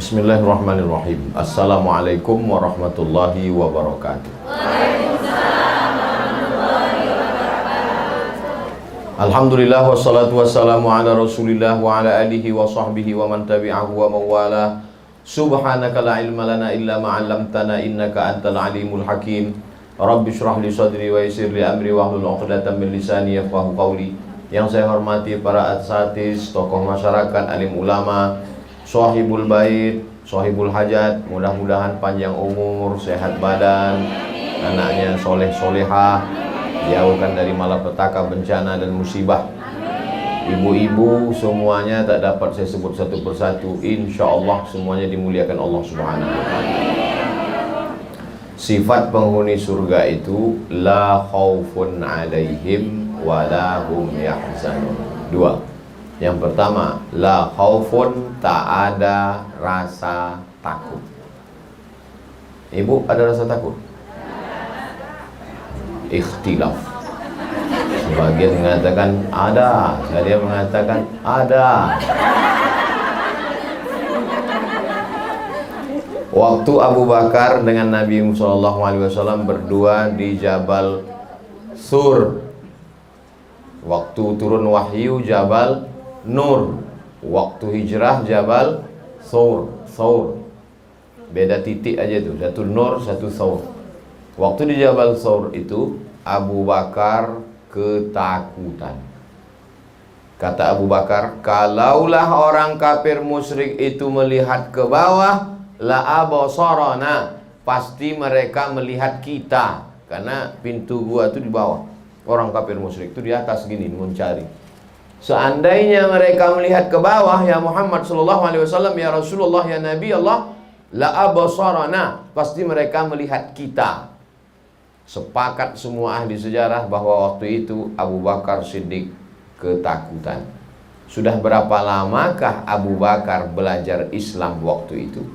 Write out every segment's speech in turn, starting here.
Bismillahirrahmanirrahim. Assalamualaikum warahmatullahi wabarakatuh. Waalaikumsalam warahmatullahi wabarakatuh. Alhamdulillah wassalatu wassalamu ala Rasulillah wa ala alihi wa sahbihi wa man tabi'ahu wa mawalah. Subhanaka la ilma lana illa ma 'allamtana innaka antal alimul hakim. Rabbi shrah li sadri wa yassir li amri wahlul 'uqdatam min lisani yafqahu qawli. Yang saya hormati para asatiz, tokoh masyarakat, alim ulama, Sohibul bait, sohibul hajat, mudah-mudahan panjang umur, sehat badan, anaknya soleh solehah, jauhkan dari malapetaka, bencana dan musibah. Ibu-ibu semuanya tak dapat saya sebut satu persatu, insya Allah semuanya dimuliakan Allah Subhanahu wa Ta'ala. Sifat penghuni surga itu la khaufun alaihim wa la hum yahzanun. Dua. Yang pertama, la khaufun, tak ada rasa takut. Ibu, ada rasa takut? Ikhtilaf. Sebagian mengatakan ada, sebagian mengatakan ada. Waktu Abu Bakar dengan Nabi SAW berdua di Jabal Sur, waktu turun wahyu Jabal Nur, waktu hijrah Jabal Thawr. Beda titik aja tuh, satu Nur, satu Thawr. Waktu di Jabal Thawr itu Abu Bakar ketakutan. Kata Abu Bakar, kalaulah orang kafir musyrik itu melihat ke bawah, la abasarana, pasti mereka melihat kita, karena pintu gua itu di bawah. Orang kafir musyrik itu di atas gini mencari. Seandainya mereka melihat ke bawah, ya Muhammad sallallahu alaihi wasallam, ya Rasulullah, ya Nabi Allah, la abasarana, pasti mereka melihat kita. Sepakat semua ahli sejarah bahwa waktu itu Abu Bakar Siddiq ketakutan. Sudah berapa lamakah Abu Bakar belajar Islam waktu itu?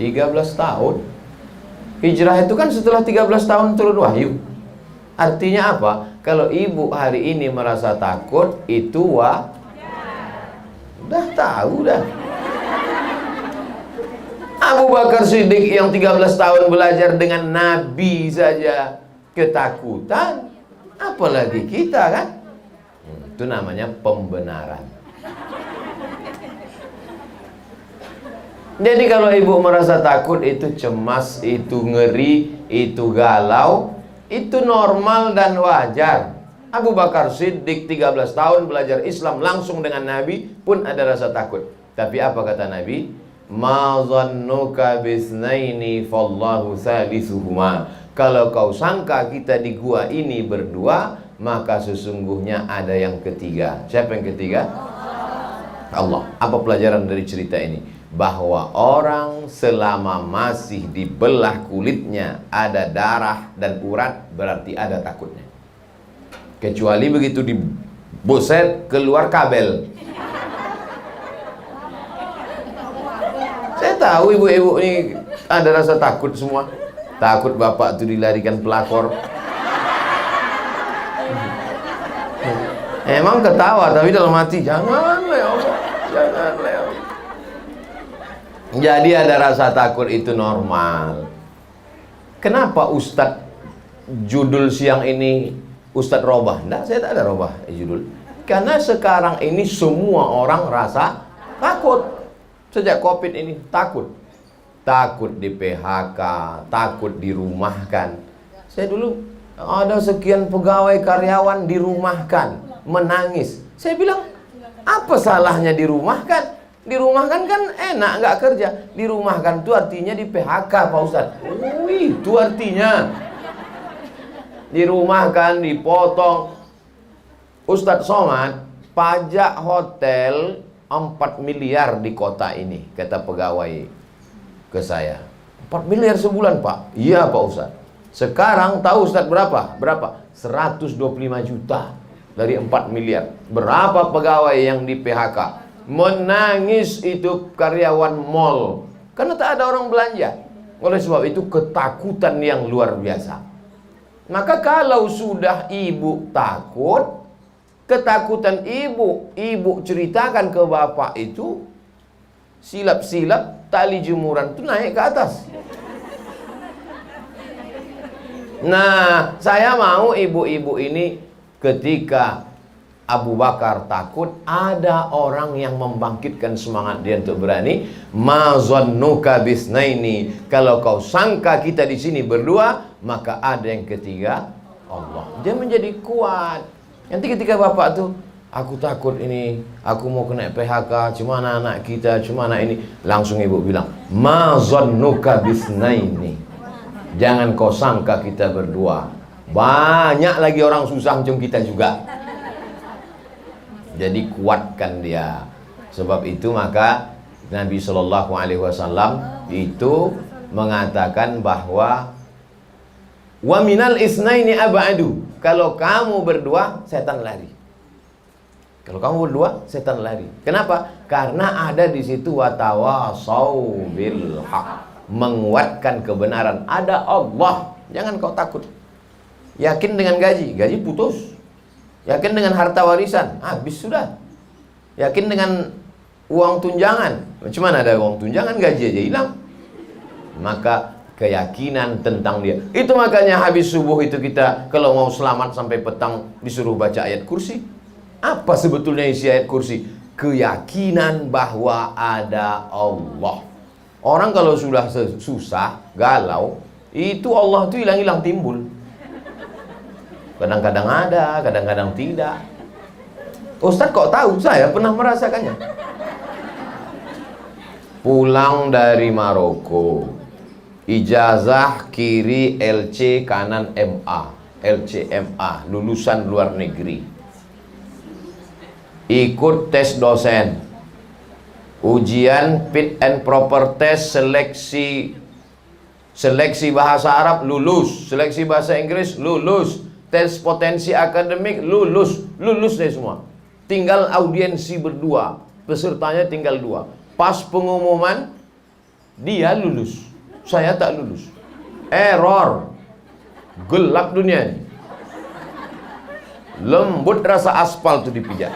13 tahun. Hijrah itu kan setelah 13 tahun turun wahyu. Artinya apa? Kalau ibu hari ini merasa takut, itu udah tahu dah. Abu Bakar Siddiq yang 13 tahun belajar dengan Nabi saja ketakutan, apalagi kita kan? Itu namanya pembenaran. Jadi kalau ibu merasa takut, itu cemas, itu ngeri, itu galau, itu normal dan wajar. Abu Bakar Siddiq 13 tahun belajar Islam langsung dengan Nabi pun ada rasa takut. Tapi apa kata Nabi? Ma zannuka bisnaini fallahu salisuhuma. Kalau kau sangka kita di gua ini berdua, maka sesungguhnya ada yang ketiga. Siapa yang ketiga? Allah. Apa pelajaran dari cerita ini? Bahwa orang selama masih dibelah kulitnya, ada darah dan urat, berarti ada takutnya. Kecuali begitu dibuset keluar kabel. Saya tahu ibu-ibu ini ada rasa takut semua. Takut bapak itu dilarikan pelakor. Emang ketawa, tapi dalam hati janganlah ya Allah, janganlah ya Allah. Jadi ada rasa takut itu normal. Kenapa Ustadz judul siang ini Ustadz robah? Enggak, saya tak ada robah judul. Karena sekarang ini semua orang rasa takut. Sejak Covid ini takut. Takut di PHK, takut dirumahkan. Saya dulu ada sekian pegawai karyawan dirumahkan, menangis. Saya bilang, apa salahnya dirumahkan? Dirumahkan kan enak, nggak kerja. Dirumahkan itu artinya di PHK, Pak Ustadz. Itu artinya dirumahkan, dipotong. Ustadz Somad, pajak hotel 4 miliar di kota ini, kata pegawai ke saya. 4 miliar sebulan, Pak? Iya, Pak Ustadz. Sekarang tahu Ustadz berapa? Berapa? 125 juta dari 4 miliar. Berapa pegawai yang di PHK? Menangis itu karyawan mall, karena tak ada orang belanja. Oleh sebab itu ketakutan yang luar biasa. Maka kalau sudah ibu takut, ketakutan ibu ceritakan ke bapak itu, silap-silap tali jemuran itu naik ke atas. Nah, saya mau ibu-ibu ini ketika Abu Bakar takut, ada orang yang membangkitkan semangat dia untuk berani. Ma zannuka bisnaini, kalau kau sangka kita di sini berdua, maka ada yang ketiga, Allah. Dia menjadi kuat. Nanti ketika bapak tuh, aku takut ini, aku mau kena PHK, cuma anak kita, cuma anak ini, langsung ibu bilang, ma zannuka bisnaini, jangan kau sangka kita berdua. Banyak lagi orang susah macam kita juga. Jadi kuatkan dia. Sebab itu maka Nabi Shallallahu Alaihi Wasallam itu mengatakan bahwa wa minal isnaini abadu, kalau kamu berdua setan lari. Kalau kamu berdua setan lari. Kenapa? Karena ada di situ watawasau bil haq, menguatkan kebenaran. Ada Allah, jangan kau takut. Yakin dengan gaji, gaji putus. Yakin dengan harta warisan, habis sudah. Yakin dengan uang tunjangan, cuman ada uang tunjangan, gaji aja hilang. Maka keyakinan tentang dia. Itu makanya habis subuh itu kita kalau mau selamat sampai petang disuruh baca ayat kursi. Apa sebetulnya isi ayat kursi? Keyakinan bahwa ada Allah. Orang kalau sudah susah, galau, itu Allah itu hilang-hilang timbul. Kadang-kadang ada, kadang-kadang tidak. Ustaz kok tahu? Saya pernah merasakannya. Pulang dari Maroko, ijazah kiri LC, kanan MA, LCMA, lulusan luar negeri. Ikut tes dosen, ujian fit and proper test, seleksi bahasa Arab lulus, seleksi bahasa Inggris lulus, tes potensi akademik lulus deh semua. Tinggal audiensi berdua, pesertanya tinggal 2. Pas pengumuman dia lulus, saya tak lulus. Error, gelap dunia ini. Lembut rasa aspal tuh dipijak.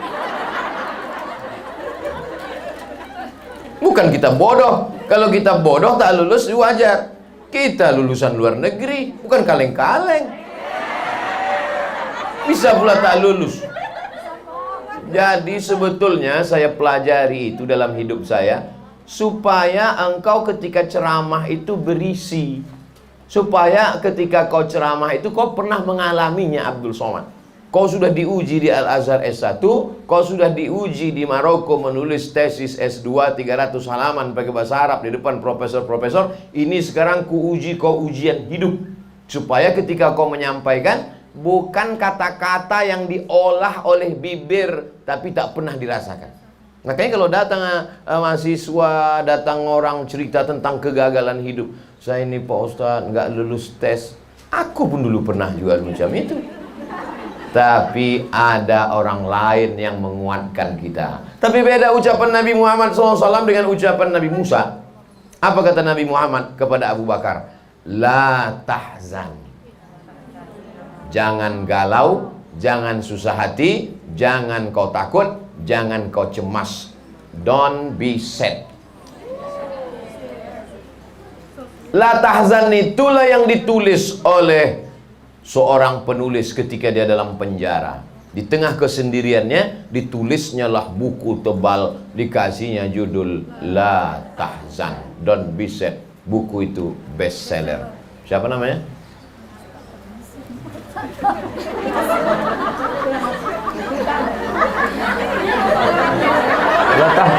Bukan kita bodoh. Kalau kita bodoh tak lulus wajar. Kita lulusan luar negeri, bukan kaleng-kaleng. Bisa pula tak lulus. Jadi sebetulnya saya pelajari itu dalam hidup saya, supaya engkau ketika ceramah itu berisi, supaya ketika kau ceramah itu kau pernah mengalaminya. Abdul Somad, kau sudah diuji di Al-Azhar S1, kau sudah diuji di Maroko menulis tesis S2 300 halaman pakai bahasa Arab di depan profesor-profesor. Ini sekarang kuuji kau ujian hidup, supaya ketika kau menyampaikan, bukan kata-kata yang diolah oleh bibir tapi tak pernah dirasakan. Makanya kalau datang mahasiswa, datang orang cerita tentang kegagalan hidup, saya ini Pak Ustadz nggak lulus tes. Aku pun dulu pernah juga macam itu. Tapi ada orang lain yang menguatkan kita. Tapi beda ucapan Nabi Muhammad SAW dengan ucapan Nabi Musa. Apa kata Nabi Muhammad kepada Abu Bakar? La tahzan, jangan galau, jangan susah hati, jangan kau takut, jangan kau cemas. Don't be sad. La tahzan itulah yang ditulis oleh seorang penulis ketika dia dalam penjara. Di tengah kesendiriannya ditulisnya lah buku tebal, dikasihnya judul La Tahzan, Don't Be Sad. Buku itu bestseller. Siapa namanya?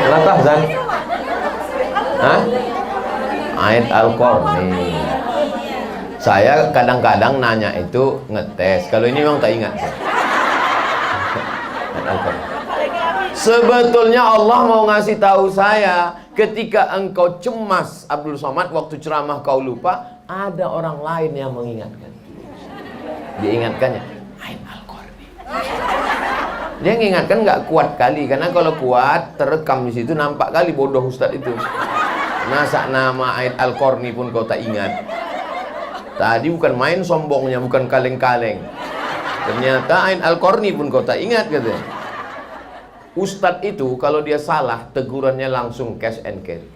La Tahzan. Hah? Ayat Al-Qarni. Saya kadang-kadang nanya itu ngetes. Kalau ini memang tak ingat. Sebetulnya Allah mau ngasih tahu saya, ketika engkau cemas Abdul Somad waktu ceramah kau lupa, ada orang lain yang mengingatkan. Diingatkannya ayat Al-Qarni. Dia mengingatkan nggak kuat kali, karena kalau kuat terekam di situ nampak kali bodoh Ustadz itu. Masa nama ayat Al-Qarni pun kau tak ingat. Tadi bukan main sombongnya, bukan kaleng-kaleng. Ternyata ayat Al-Qarni pun kau tak ingat katanya. Ustadz itu kalau dia salah, tegurannya langsung cash and carry.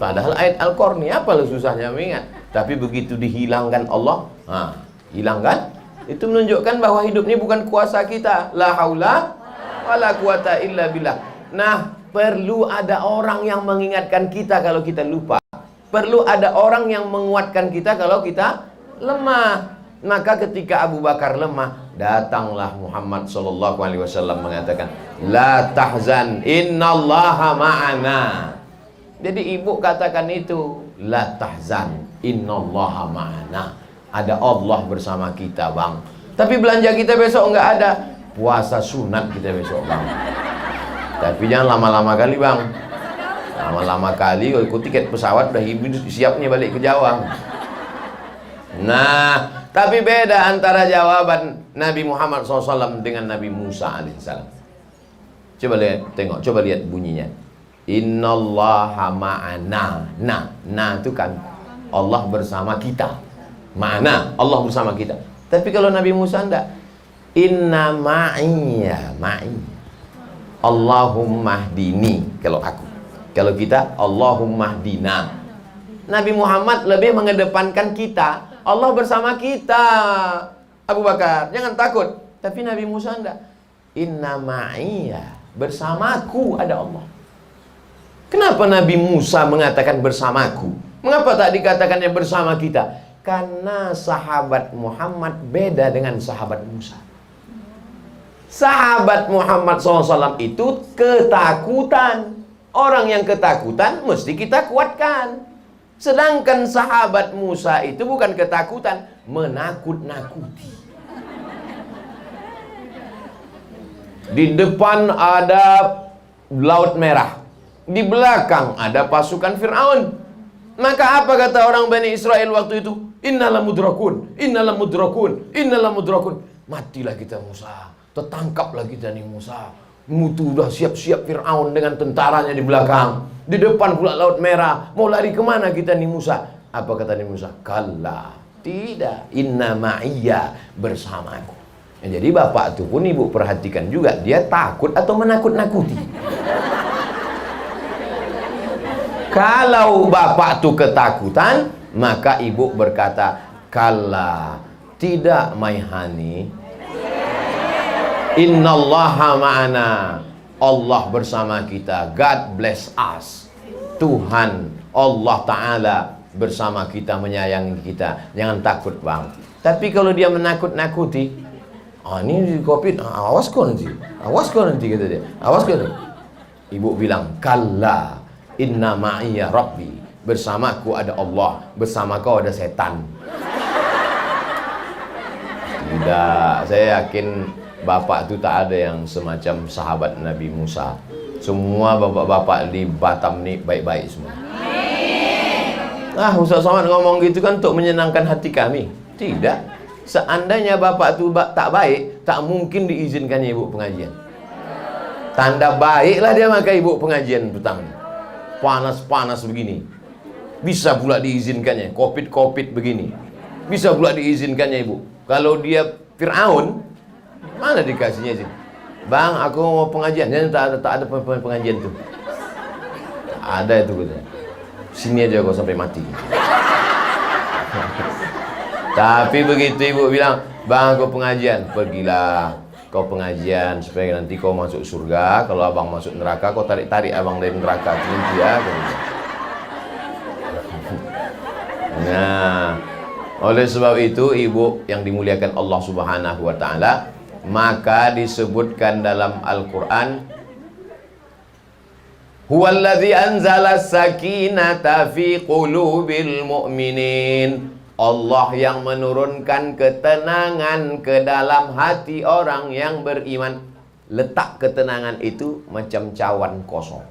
Padahal ayat Al-Qur'an apa susahnya mengingat. Tapi begitu dihilangkan Allah, hilangkan, itu menunjukkan bahwa hidup ini bukan kuasa kita. La haula wala quwata illa billah. Nah, perlu ada orang yang mengingatkan kita kalau kita lupa. Perlu ada orang yang menguatkan kita kalau kita lemah. Maka ketika Abu Bakar lemah, datanglah Muhammad SAW mengatakan, La tahzan, innallaha ma'ana. Jadi ibu katakan itu, La tahzan, innallaha ma'ana. Ada Allah bersama kita, bang. Tapi belanja kita besok enggak ada. Puasa sunat kita besok, bang. Tapi jangan lama-lama kali, bang. Lama-lama kali ikut tiket pesawat udah ibu siap nih balik ke Jawa. Nah, tapi beda antara jawaban Nabi Muhammad SAW dengan Nabi Musa alaihissalam. Coba lihat, tengok, coba lihat bunyinya. Innallaha ma'ana. Nah itu kan Allah bersama kita. Ma'ana, Allah bersama kita. Tapi kalau Nabi Musa enggak. Inna ma'iyya, Allahumma hdini. Kalau aku, kalau kita Allahumma hdina. Nabi Muhammad lebih mengedepankan kita. Allah bersama kita. Abu Bakar, jangan takut. Tapi Nabi Musa enggak. Inna ma'iyya, bersamaku ada Allah. Kenapa Nabi Musa mengatakan bersamaku? Mengapa tak dikatakannya bersama kita? Karena sahabat Muhammad beda dengan sahabat Musa. Sahabat Muhammad SAW itu ketakutan. Orang yang ketakutan mesti kita kuatkan. Sedangkan sahabat Musa itu bukan ketakutan, menakut-nakuti. Di depan ada Laut Merah, di belakang ada pasukan Fir'aun. Maka apa kata orang Bani Israel waktu itu? Innalam mudrakun, innalam mudrakun, innalam mudrakun. Matilah kita Musa, tertangkaplah kita nih Musa. Mutu udah siap-siap Fir'aun dengan tentaranya di belakang. Di depan pula Laut Merah. Mau lari kemana kita nih Musa? Apa kata nih Musa? Kalla, tidak. Inna ma'iyya, bersamaku. Ya, jadi bapak itu pun ibu perhatikan juga. Dia takut atau menakut-nakuti? Kalau bapak itu ketakutan, maka ibu berkata, kalla, tidak maihani. Innallaha ma'ana. Allah bersama kita. God bless us. Tuhan Allah Ta'ala bersama kita, menyayangi kita. Jangan takut, bang. Tapi kalau dia menakut-nakuti, ini COVID, awas kau nanti, kata dia. Awas kau nanti. Ibu bilang, kalla, inna ma'iyya rabbi. Bersamaku ada Allah, bersama kau ada setan. Tidak, saya yakin bapak itu tak ada yang semacam sahabat Nabi Musa. Semua bapak-bapak di Batam nih baik-baik semua. Ustaz Somad ngomong gitu kan untuk menyenangkan hati kami. Tidak. Seandainya bapak itu tak baik, tak mungkin diizinkannya ibu pengajian. Tanda baiklah dia maka ibu pengajian petang. Panas-panas begini. Bisa pula diizinkannya. Covid begini. Bisa pula diizinkannya ibu. Kalau dia Fir'aun, mana dikasihnya sih? Bang, aku mau pengajian. Tak ada pengajian tuh. Ada itu gitu. Sini aja kau sampai mati. Tapi begitu ibu bilang, bang, kau pengajian, pergilah kau pengajian supaya nanti kau masuk surga. Kalau abang masuk neraka, kau tarik abang dari neraka. Nanti ya. Nah, oleh sebab itu ibu yang dimuliakan Allah Subhanahu wa Ta'ala, maka disebutkan dalam Al-Quran, huwallazi anzala sakinata fi qulubil mu'minin. Allah yang menurunkan ketenangan ke dalam hati orang yang beriman. Letak ketenangan itu macam cawan kosong.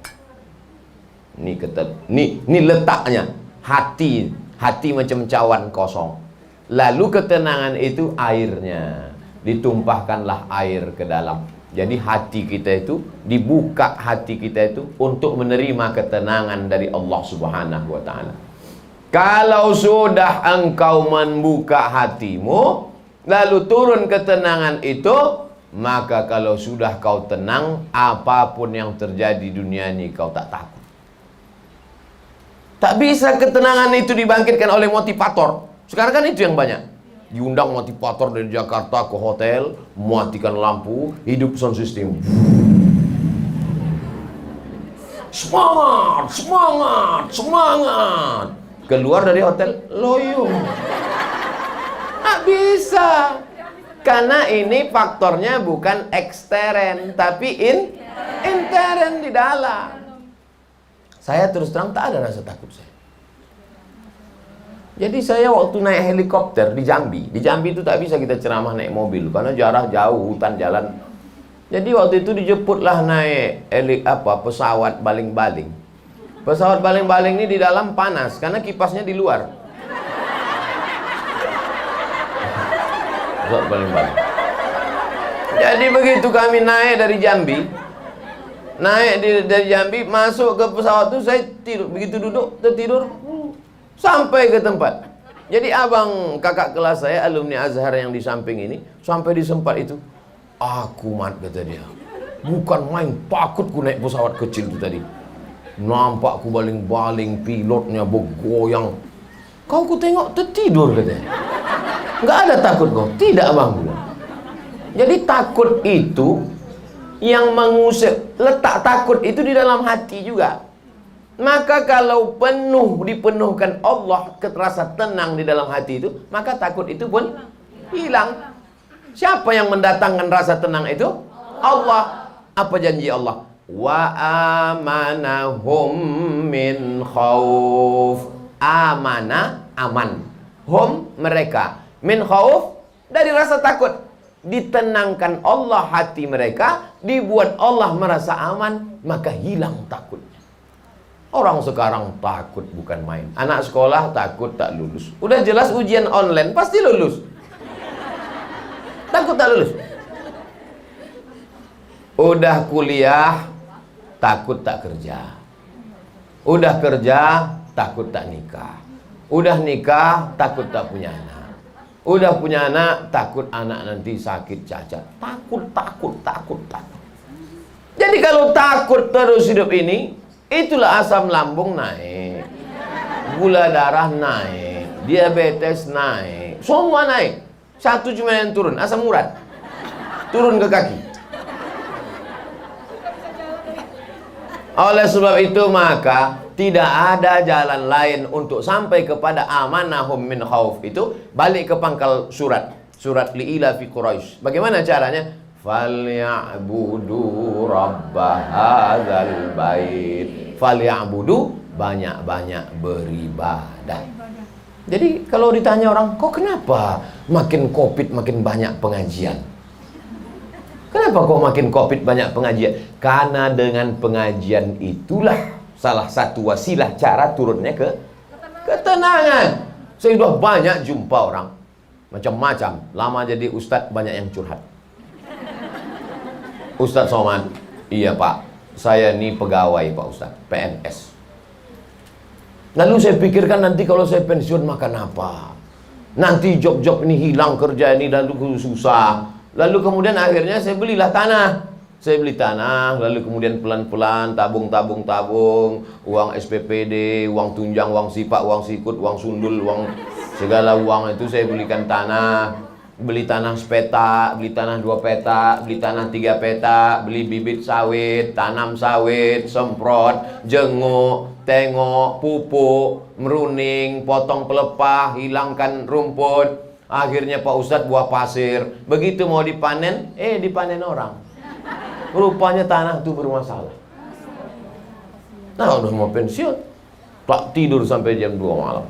Ini letaknya. Hati macam cawan kosong. Lalu ketenangan itu airnya. Ditumpahkanlah air ke dalam. Jadi hati kita itu, dibuka hati kita itu untuk menerima ketenangan dari Allah Subhanahu wa Ta'ala. Kalau sudah engkau membuka hatimu, lalu turun ketenangan itu, maka kalau sudah kau tenang, apapun yang terjadi di dunia ini kau tak takut. Tak bisa ketenangan itu dibangkitkan oleh motivator. Sekarang kan itu yang banyak. Diundang motivator dari Jakarta ke hotel, mematikan lampu, hidup sound system. Semangat, semangat, semangat. Keluar dari hotel, loyo. Tak bisa. Karena ini faktornya bukan ekstern, tapi intern di dalam. Saya terus terang tak ada rasa takut saya. Jadi saya waktu naik helikopter di Jambi itu tak bisa kita ceramah naik mobil karena jarak jauh, hutan jalan. Jadi waktu itu dijemputlah naik pesawat baling-baling. Pesawat baling-baling ini di dalam panas karena kipasnya di luar. Baling-baling. Jadi begitu kami naik dari Jambi, dari Jambi masuk ke pesawat itu saya tidur. Begitu duduk tertidur sampai ke tempat. Jadi abang kakak kelas saya alumni Azhar yang di samping ini sampai di tempat itu, aku mat kata dia, bukan main takutku naik pesawat kecil itu tadi. Nampak ku baling-baling, pilotnya bergoyang. Kau ku tengok tertidur katanya. Nggak ada takut kau? Tidak bang. Jadi takut itu yang mengusir, letak takut itu di dalam hati juga. Maka kalau dipenuhkan Allah, rasa tenang di dalam hati itu, maka takut itu pun hilang. Siapa yang mendatangkan rasa tenang itu? Allah. Apa janji Allah? Wa amanahum min khauf. Amanah, aman. Hum, mereka. Min khauf, dari rasa takut. Ditenangkan Allah hati mereka, dibuat Allah merasa aman, maka hilang takutnya. Orang sekarang takut bukan main. Anak sekolah takut tak lulus. Udah jelas ujian online pasti lulus. Takut tak lulus. Udah kuliah takut tak kerja. Udah kerja takut tak nikah. Udah nikah takut tak punya anak. Udah punya anak takut anak nanti sakit cacat. Takut. Jadi kalau takut terus hidup ini, itulah asam lambung naik, gula darah naik, diabetes naik, semua naik. Satu cuma yang turun, asam urat turun ke kaki. Oleh sebab itu maka tidak ada jalan lain untuk sampai kepada amanahum min khauf itu, balik ke pangkal surat li'ila fi Quraisy. Bagaimana caranya? Falyabudu rabba hadzal bait. Falyabudu, banyak-banyak beribadah. Jadi kalau ditanya orang, kok kenapa makin Covid makin banyak pengajian? Kenapa kok makin Covid banyak pengajian? Karena dengan pengajian itulah salah satu wasilah cara turunnya ke ketenangan. Saya sudah banyak jumpa orang macam-macam. Lama jadi ustadz banyak yang curhat. Ustadz Somad, iya pak, saya ini pegawai pak ustadz, PNS. Lalu saya pikirkan nanti kalau saya pensiun makan apa? Nanti job-job ini hilang, kerja ini lalu susah. Lalu kemudian akhirnya saya belilah tanah. Saya beli tanah, lalu kemudian pelan-pelan tabung, uang SPPD, uang tunjang, uang sipak, uang sikut, uang sundul, uang segala uang itu saya belikan tanah. Beli tanah sepetak, beli tanah 2 petak, beli tanah 3 petak, beli bibit sawit, tanam sawit, semprot, jenguk, tengok, pupuk, meruning, potong pelepah, hilangkan rumput. Akhirnya Pak Ustadz buah pasir. Begitu mau dipanen, dipanen orang. Rupanya tanah itu bermasalah. Nah udah mau pensiun, tak tidur sampai jam 2 malam.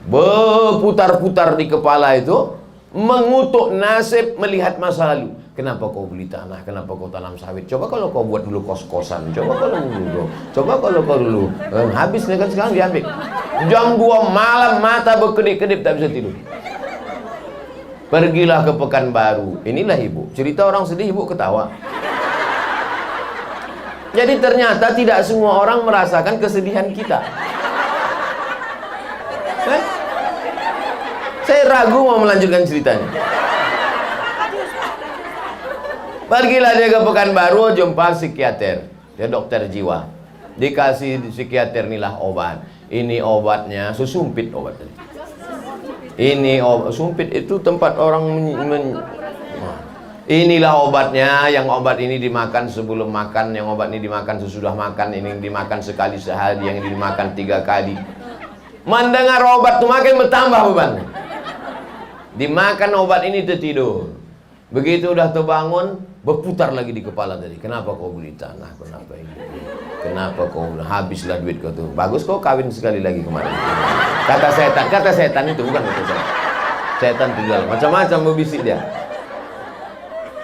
Berputar-putar di kepala itu, mengutuk nasib, melihat masa lalu. Kenapa kau beli tanah? Kenapa kau tanam sawit? Coba kalau kau buat dulu kos-kosan. Coba kalau kau dulu. Habis nih kan sekarang diambil. Jam 2 malam mata berkedip-kedip tak bisa tidur. Pergilah ke Pekanbaru. Inilah ibu. Cerita orang sedih ibu ketawa. Jadi ternyata tidak semua orang merasakan kesedihan kita. Saya ragu mau melanjutkan ceritanya. Pergilah dia ke Pekanbaru, jumpa psikiater. Dia dokter jiwa. Dikasih psikiater inilah obat. Ini obatnya, sesumpit obatnya. Ini sumpit itu tempat orang inilah obatnya, yang obat ini dimakan sebelum makan, yang obat ini dimakan sesudah makan, ini dimakan sekali sehari, yang ini dimakan 3 kali. Mendengar obat tuh makin bertambah bebannya. Dimakan obat ini tertidur. Begitu udah terbangun, berputar lagi di kepala tadi. Kenapa kau beli tanah? Kenapa ini? Kenapa kau habislah duit kau tuh? Bagus kau kawin sekali lagi kemarin. Kata setan itu bukan kata setan. Setan itu jual macam-macam berbisik dia.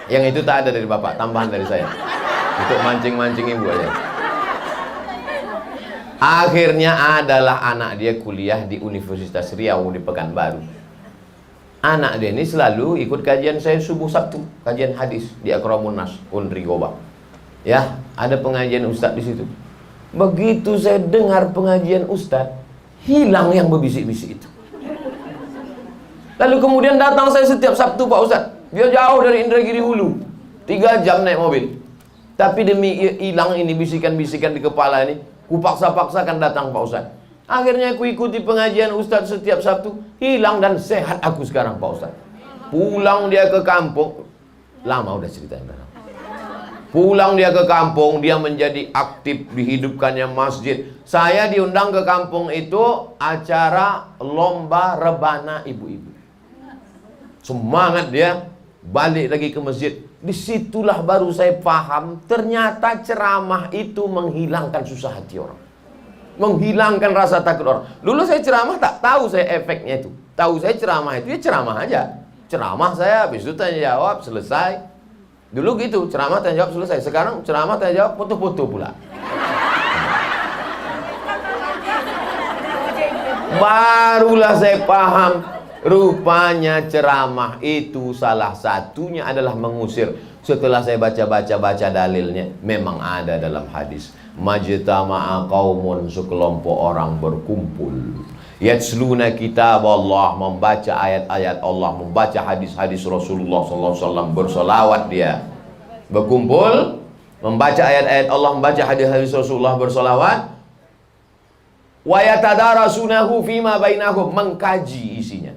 Yang itu tak ada dari bapak, tambahan dari saya. Untuk mancing-mancing ibu aja. Akhirnya adalah anak dia kuliah di Universitas Riau di Pekanbaru. Anak dia ini selalu ikut kajian saya subuh Sabtu, kajian hadis di Akramun Nas, Unri Goba. Ya, ada pengajian ustadz di situ. Begitu saya dengar pengajian ustadz, hilang yang berbisik-bisik itu. Lalu kemudian datang saya setiap Sabtu Pak Ustadz. Dia jauh dari Indragiri Hulu, 3 jam naik mobil. Tapi demi hilang ini bisikan-bisikan di kepala ini, kupaksa-paksakan datang Pak Ustadz. Akhirnya aku ikuti pengajian Ustadz setiap Sabtu, hilang dan sehat aku sekarang Pak Ustadz. Pulang dia ke kampung, lama udah ceritanya. Pulang dia ke kampung, dia menjadi aktif, dihidupkannya masjid. Saya diundang ke kampung itu acara lomba rebana ibu-ibu. Semangat dia, balik lagi ke masjid. Disitulah baru saya paham, ternyata ceramah itu menghilangkan susah hati orang, menghilangkan rasa takut orang. Dulu saya ceramah tak tahu saya efeknya itu. Tahu saya ceramah itu ya ceramah aja. Ceramah saya, habis itu tanya jawab, selesai. Dulu gitu, ceramah tanya jawab selesai. Sekarang ceramah tanya jawab, foto-foto pula. Barulah saya paham, rupanya ceramah itu salah satunya adalah mengusir. Setelah saya baca dalilnya, memang ada dalam hadis. Majtama'a qaumun, sekelompok orang berkumpul. Yatsluna kitab Allah, membaca ayat-ayat Allah, membaca hadis-hadis Rasulullah SAW, bersolawat dia. Berkumpul, membaca ayat-ayat Allah, membaca hadis-hadis Rasulullah, bersolawat. Wa yatadarasunahu fima bainahum, mengkaji isinya.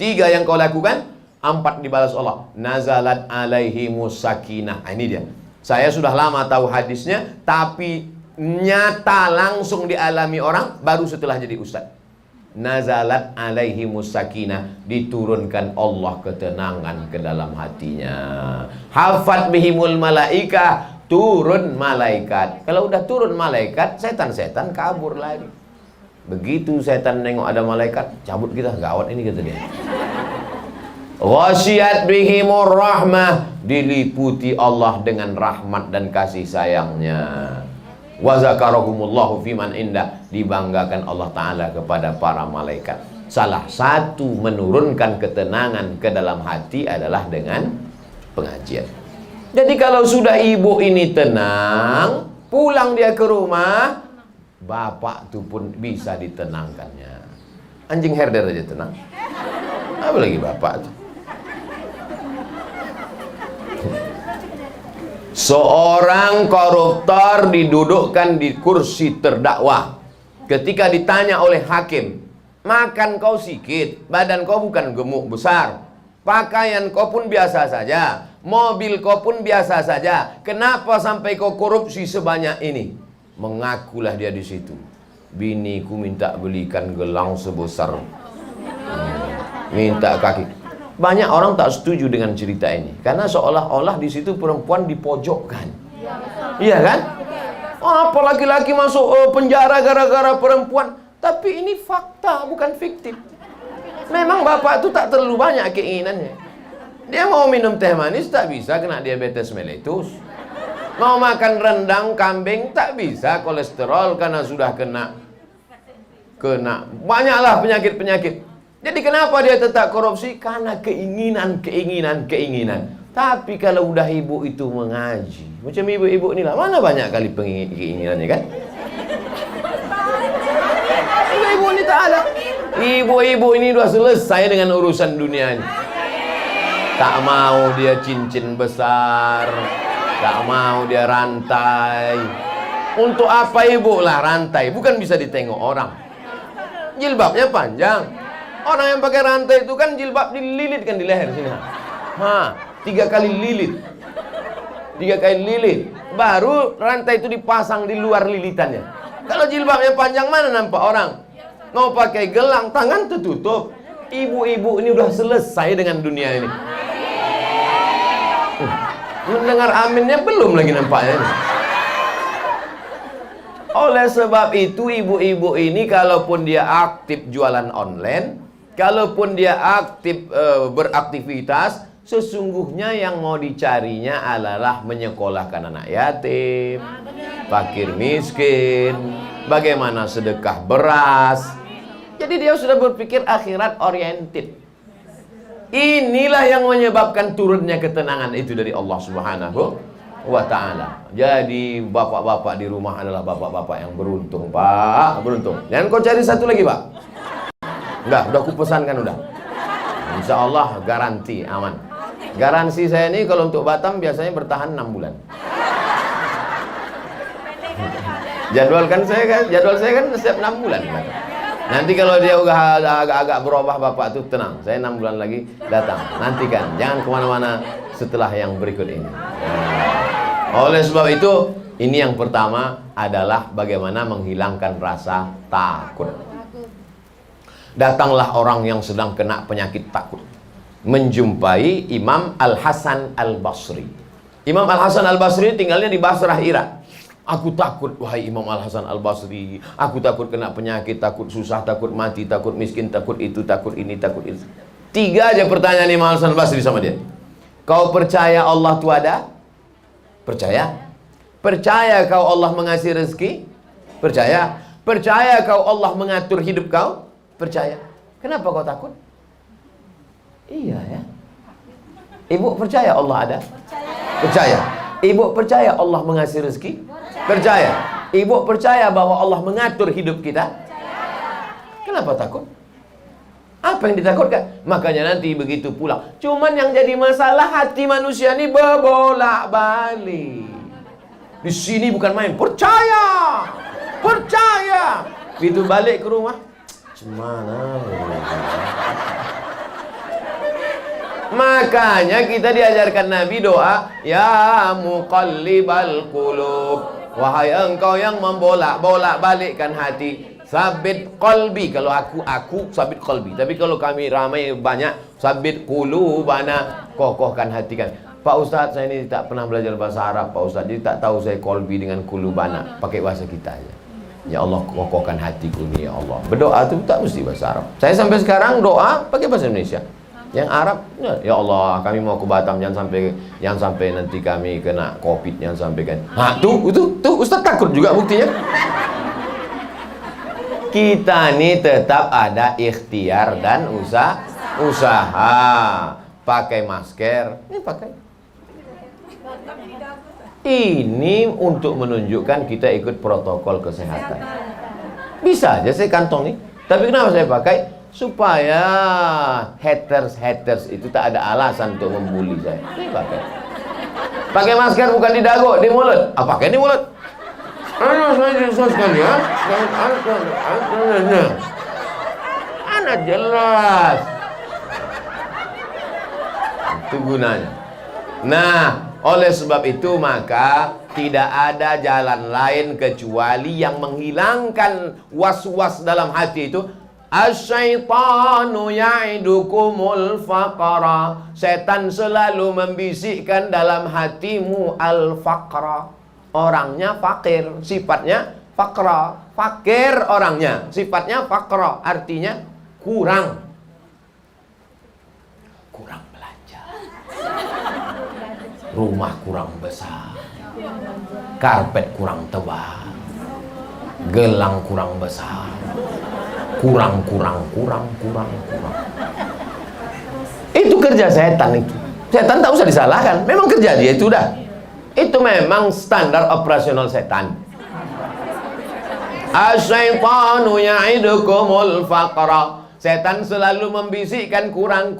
3 yang kau lakukan, 4 dibalas Allah. Nazalat alaihimus sakinah. Nah, ini dia. Saya sudah lama tahu hadisnya, tapi nyata langsung dialami orang baru setelah jadi ustaz. Nazalat alaihimus sakinah, diturunkan Allah ketenangan ke dalam hatinya. Hafat bihimul malaika, turun malaikat. Kalau udah turun malaikat, setan-setan kabur lagi. Begitu setan nengok ada malaikat, cabut kita, gawat ini kata dia. Ghasyiyat bihimur rahmah, diliputi Allah dengan rahmat dan kasih sayangnya. Wa zakarahumullahu fiman indah, dibanggakan Allah Ta'ala kepada para malaikat. Salah satu menurunkan ketenangan ke dalam hati adalah dengan pengajian. Jadi kalau sudah ibu ini tenang, pulang dia ke rumah, bapak itu pun bisa ditenangkannya. Anjing herder aja tenang, apalagi bapak tuh. Seorang koruptor didudukkan di kursi terdakwa. Ketika ditanya oleh hakim, makan kau sikit, badan kau bukan gemuk besar, pakaian kau pun biasa saja, mobil kau pun biasa saja, kenapa sampai kau korupsi sebanyak ini? Mengakulah dia di situ. Biniku minta belikan gelang sebesar, minta kaki. Banyak orang tak setuju dengan cerita ini karena seolah-olah di situ perempuan dipojokkan. Iya kan? Apa laki-laki masuk penjara gara-gara perempuan? Tapi ini fakta, bukan fiktif. Memang bapak itu tak terlalu banyak keinginannya. Dia mau minum teh manis tak bisa, kena diabetes mellitus. Mau makan rendang kambing tak bisa, kolesterol karena sudah kena banyaklah penyakit-penyakit. Jadi kenapa dia tetap korupsi? Karena keinginan. Tapi kalau udah ibu itu mengaji, macam ibu-ibu inilah, mana banyak kali keinginannya kan? Ibu-ibu ini tak ada. Ibu-ibu ini sudah selesai dengan urusan dunianya. Tak mau dia cincin besar, tak mau dia rantai. Untuk apa ibu lah rantai? Bukan bisa ditengok orang. Jilbabnya panjang. Orang yang pakai rantai itu kan jilbab dililitkan di leher sini. 3 kali lilit. 3 kali lilit. Baru rantai itu dipasang di luar lilitannya. Kalau jilbabnya panjang mana nampak orang? Mau pakai gelang, tangan tertutup. Ibu-ibu ini udah selesai dengan dunia ini. Mendengar aminnya belum lagi nampaknya ini. Oleh sebab itu ibu-ibu ini kalaupun dia aktif jualan online, kalaupun dia aktif beraktivitas, sesungguhnya yang mau dicarinya adalah menyekolahkan anak yatim, fakir miskin, bagaimana sedekah beras. Jadi dia sudah berpikir akhirat oriented. Inilah yang menyebabkan turunnya ketenangan itu dari Allah Subhanahu wa ta'ala. Jadi bapak-bapak di rumah adalah bapak-bapak yang beruntung, Pak. Beruntung. Jangan kau cari satu lagi, Pak. Udah aku pesankan udah. Insya Allah garansi aman. Garansi saya ini kalau untuk Batam biasanya bertahan 6 bulan. Jadwal saya kan setiap 6 bulan. Nanti kalau dia udah agak-agak berubah bapak tuh tenang. Saya 6 bulan lagi datang. Nantikan, jangan kemana-mana setelah yang berikut ini. Oleh sebab itu, ini yang pertama adalah bagaimana menghilangkan rasa takut. Datanglah orang yang sedang kena penyakit takut, menjumpai Imam Al-Hasan Al-Basri. Imam Al-Hasan Al-Basri tinggalnya di Basrah, Irak. Aku takut, wahai Imam Al-Hasan Al-Basri. Aku takut kena penyakit, takut susah, takut mati, takut miskin, takut itu, takut ini, takut itu. 3 aja pertanyaan Imam Al-Hasan Al-Basri sama dia. Kau percaya Allah itu ada? Percaya. Percaya kau Allah mengasih rezeki? Percaya. Percaya kau Allah mengatur hidup kau? Percaya. Kenapa kau takut? Iya ya. Ibu percaya Allah ada? Percaya. Ibu percaya Allah mengasih rezeki? Percaya. Ibu percaya bahwa Allah mengatur hidup kita? Kenapa takut? Apa yang ditakutkan? Makanya nanti begitu pulang. Cuman yang jadi masalah hati manusia ini berbolak-balik. Di sini bukan main. Percaya. Percaya. Begitu balik ke rumah. Gimana? Makanya kita diajarkan Nabi doa, ya muqallibal qulub, wahai engkau yang membolak-balikkan hati, sabit qalbi. Kalau aku sabit qalbi. Tapi kalau kami ramai banyak, sabit qulubana, kokohkan hati kami. Pak Ustadz, saya ini tak pernah belajar bahasa Arab, Pak Ustadz, jadi tak tahu saya qalbi dengan qulubana. Pakai bahasa kita aja. Ya Allah, kokohkan hatiku ini, ya Allah. Berdoa itu tak mesti bahasa Arab. Saya sampai sekarang doa pakai bahasa Indonesia. Yang Arab, ya Allah, kami mau ke Batam, jangan sampai nanti kami kena COVID, jangan sampai kan. Tuh Ustaz takut juga buktinya. Kita ini tetap ada ikhtiar dan usaha. Pakai masker, ini pakai. Ini untuk menunjukkan kita ikut protokol kesehatan. Bisa aja saya kantong nih. Tapi kenapa saya pakai? Supaya haters itu tak ada alasan untuk membuli saya. Saya pakai. Pakai masker bukan di dagu, di mulut. Pakai di mulut. Saya sekali ya. Anak jelas. Itu gunanya. Nah, oleh sebab itu maka tidak ada jalan lain kecuali yang menghilangkan was-was dalam hati itu. Asyaitanu ya'idukumul faqara. Setan selalu membisikkan dalam hatimu al-faqra. Orangnya fakir, sifatnya faqra. Fakir orangnya, sifatnya faqra. Artinya kurang belanja. Rumah kurang besar, karpet kurang tebal, gelang kurang besar, kurang. Itu kerja setan itu. Setan tak usah disalahkan, memang kerja dia itu dah. Itu memang standar operasional setan. Asyaitanu ya'idukumul faqra. Setan selalu membisikkan kurang.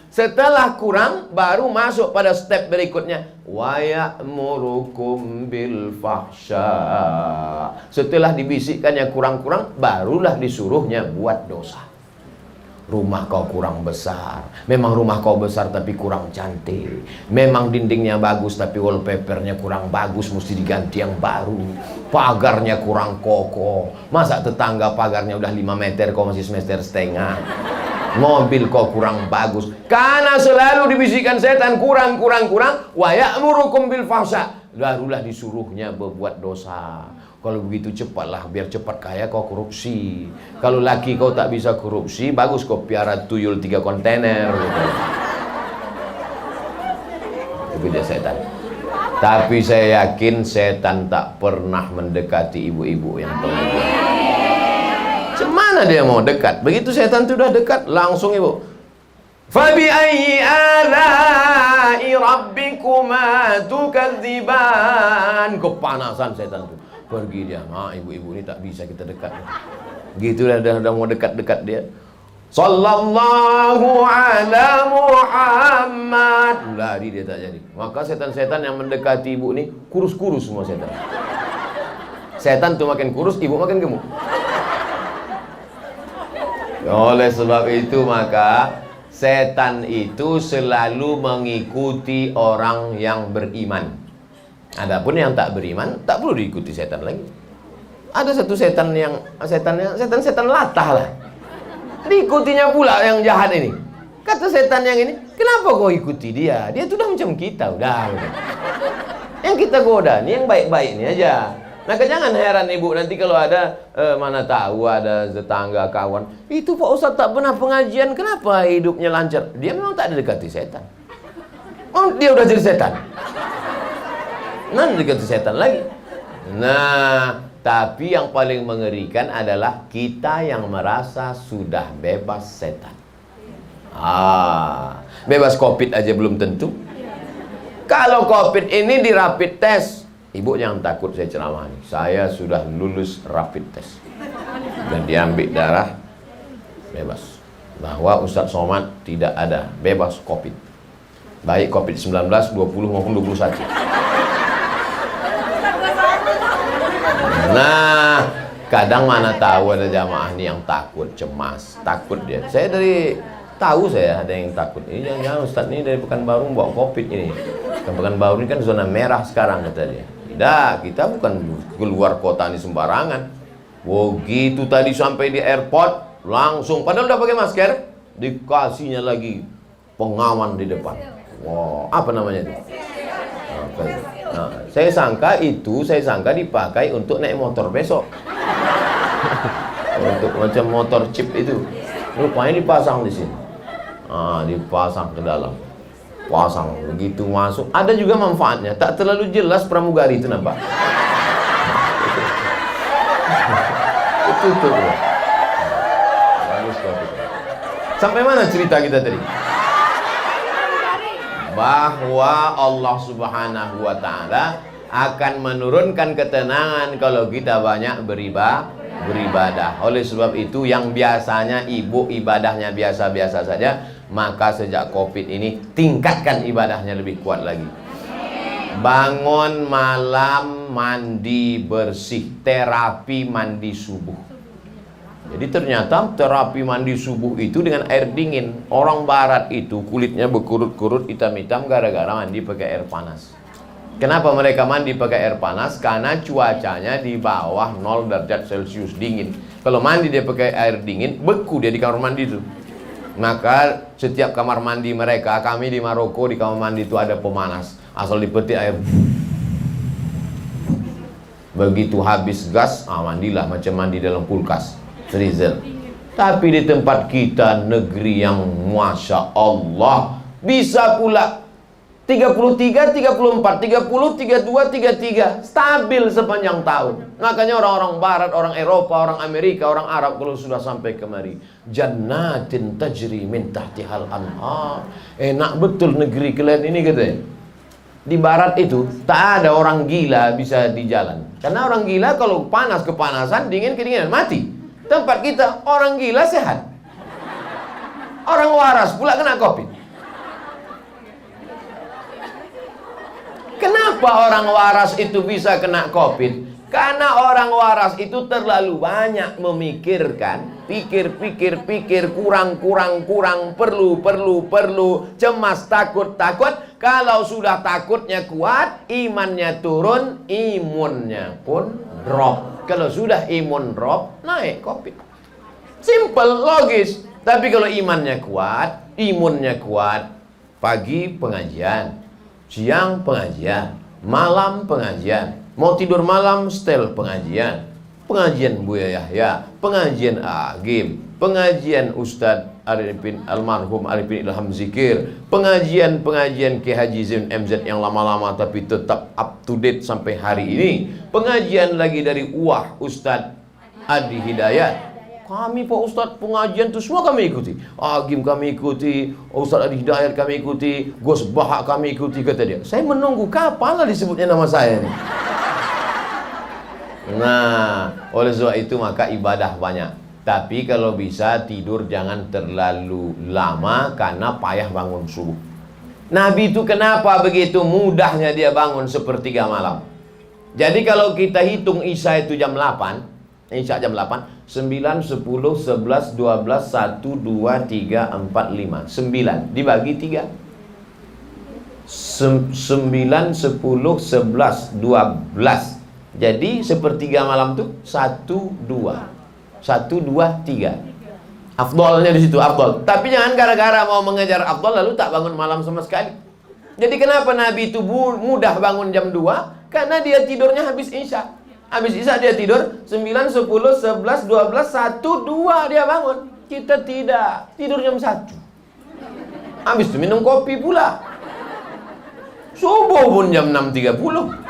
Setelah kurang, baru masuk pada step berikutnya. Wa ya'murukum bil fahsya. Setelah dibisikkannya kurang-kurang, barulah disuruhnya buat dosa. Rumah kau kurang besar. Memang rumah kau besar tapi kurang cantik. Memang dindingnya bagus tapi wallpapernya kurang bagus, mesti diganti yang baru. Pagarnya kurang kokoh. Masa tetangga pagarnya udah 5 meter, kau masih semeter setengah. Mobil kau kurang bagus. Karena selalu dibisikkan setan kurang. Wa ya'murukum bil fahsya. Barulah disuruhnya berbuat dosa. Kalau begitu cepatlah, biar cepat kaya kau korupsi. Kalau laki kau tak bisa korupsi, bagus kau piara tuyul 3 kontainer gitu. Itu dia setan. Tapi saya yakin setan tak pernah mendekati ibu-ibu yang pengajian. Cemana dia mau dekat? Begitu setan sudah dekat, langsung ibu. Fabi ayyi ala'i rabbikuma tukadziban. Kepanasan setan itu. Pergi dia. Ibu-ibu ini tak bisa kita dekat. Gitu dah mau dekat-dekat dia. Sallallahu ala Muhammad. Lari dia tak jadi. Maka setan-setan yang mendekati ibu ini kurus-kurus semua setan. Setan tuh makin kurus, ibu makin gemuk. Oleh sebab itu maka setan itu selalu mengikuti orang yang beriman. Adapun yang tak beriman tak perlu diikuti setan lagi. Ada satu setan latah lah. Diikutinya pula yang jahat ini. Kata setan yang ini, kenapa kau ikuti dia? Dia sudah macam kita, udah. Yang kita goda nih yang baik-baik ini aja. Maka jangan heran ibu nanti kalau ada mana tahu ada tetangga kawan, itu Pak Ustadz tak pernah pengajian, kenapa hidupnya lancar? Dia memang tak didekati setan. Oh, dia udah jadi setan. Nah, didekati setan lagi. Nah, tapi yang paling mengerikan adalah kita yang merasa sudah bebas setan. Bebas COVID aja belum tentu. Kalau COVID ini di rapid test, ibu jangan takut saya ceramah ini. Saya sudah lulus rapid test. Dan diambil darah, bebas. Bahwa Ustadz Somad tidak ada, bebas COVID. Baik COVID-19, 20 maupun 21. Nah, kadang mana tahu ada jamaah nih yang takut, cemas, takut dia. Saya tahu ada yang takut. Ini jangan Ustadz ini dari Pekanbaru bawa COVID ini. Pekanbaru ini kan zona merah sekarang kata dia. Tidak, kita bukan keluar kota ini sembarangan. Begitu tadi sampai di airport langsung, padahal udah pakai masker, dikasihnya lagi pengaman di depan. Wow, apa namanya itu? Nah, saya sangka dipakai untuk naik motor besok. Untuk macam motor chip itu. Rupanya dipasang di sini. Dipasang ke dalam. Pasang begitu masuk. Ada juga manfaatnya. Tak terlalu jelas pramugari itu nampak. itu. Bagus kok. Sampai mana cerita kita tadi? Bahwa Allah Subhanahu wa Ta'ala akan menurunkan ketenangan kalau kita banyak beribadah. Oleh sebab itu yang biasanya ibu ibadahnya biasa-biasa saja, maka sejak COVID ini tingkatkan ibadahnya lebih kuat lagi. Bangun malam mandi bersih, terapi mandi subuh. Jadi ternyata terapi mandi subuh itu dengan air dingin. Orang barat itu kulitnya berkurut-kurut hitam-hitam gara-gara mandi pakai air panas. Kenapa mereka mandi pakai air panas? Karena cuacanya di bawah 0 derajat Celcius, dingin. Kalau mandi dia pakai air dingin, beku dia di kamar mandi itu. Maka setiap kamar mandi mereka, kami di Maroko di kamar mandi itu ada pemanas. Asal dipetik air. Begitu habis gas, mandilah macam mandi dalam kulkas. Freezer. Tapi di tempat kita, negeri yang Masya Allah, bisa pula 33, 34, 30, 32, 33 stabil sepanjang tahun. Makanya orang-orang barat, orang Eropa, orang Amerika, orang Arab kalau sudah sampai kemari, jannatin tajri min tahtihal anhar. Enak betul negeri kalian ini katanya. Di barat itu tak ada orang gila bisa di jalan. Karena orang gila kalau panas kepanasan, dingin kedinginan, mati. Tempat kita orang gila sehat. Orang waras pula kena COVID. Kenapa orang waras itu bisa kena COVID? Karena orang waras itu terlalu banyak memikirkan, pikir, kurang, perlu, cemas, takut. Kalau sudah takutnya kuat, imannya turun, imunnya pun drop. Kalau sudah imun drop, naik COVID. Simple, logis. Tapi kalau imannya kuat, imunnya kuat, pagi pengajian, siang pengajian, malam pengajian. Mau tidur malam, setel pengajian. Pengajian Buya Yahya, pengajian Agim, pengajian Ustadz almarhum Arifin Ilham Zikir, pengajian Ki Haji Zain MZ yang lama-lama tapi tetap up to date sampai hari ini. Pengajian lagi dari UAH Ustadz Adi Hidayat. Kami Pak Ustadz pengajian itu semua kami ikuti. Agim kami ikuti, Ustadz Adi Hidayat kami ikuti, Gus Bahak kami ikuti, kata dia. Saya menunggu kapan lah disebutnya nama saya nih. Nah, oleh sebab itu maka ibadah banyak. Tapi kalau bisa tidur jangan terlalu lama karena payah bangun subuh. Nabi itu kenapa begitu mudahnya dia bangun sepertiga malam? Jadi kalau kita hitung Isya itu jam 8, Isya jam 8, 9, 10, 11, 12, 1, 2, 3, 4, 5 9 dibagi 3 9, 10, 11, 12. Jadi sepertiga malam tuh 1, 2 1, 2, 3. Afdolnya di situ, afdol. Tapi jangan gara-gara mau mengejar afdol lalu tak bangun malam sama sekali. Jadi kenapa Nabi itu mudah bangun jam 2? Karena dia tidurnya habis Isya. Habis Isya dia tidur 9, 10, 11, 12, 1, 2 dia bangun. Kita tidak, tidur jam 1. Habis itu minum kopi pula. Subuh pun jam 6.30.